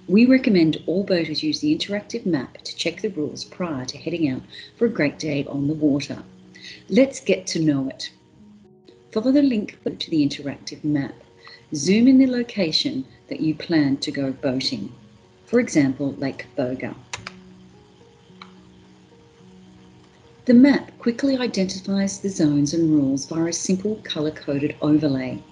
We recommend all boaters use the interactive map to check the rules prior to heading out for a great day on the water. Let's get to know it. Follow the link to the interactive map. Zoom in the location that you plan to go boating. For example, Lake Boga. The map quickly identifies the zones and rules via a simple color-coded overlay.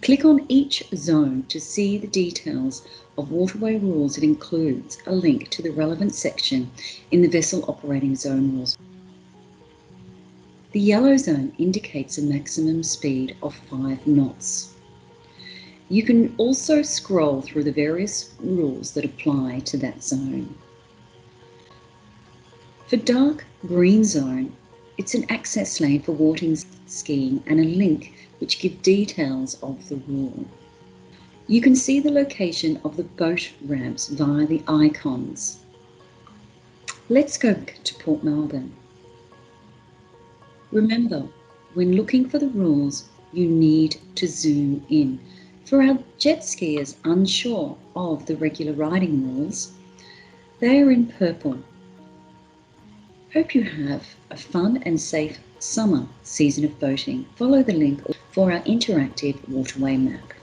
Click on each zone to see the details of waterway rules. It includes a link to the relevant section in the vessel operating zone rules. The yellow zone indicates a maximum speed of 5 knots. You can also scroll through the various rules that apply to that zone. For dark green zone, it's an access lane for water skiing and a link which give details of the rule. You can see the location of the boat ramps via the icons. Let's go back to Port Melbourne. Remember, when looking for the rules, you need to zoom in. For our jet skiers unsure of the regular riding rules, they are in purple. Hope you have a fun and safe summer season of boating. Follow the link for our interactive waterway map.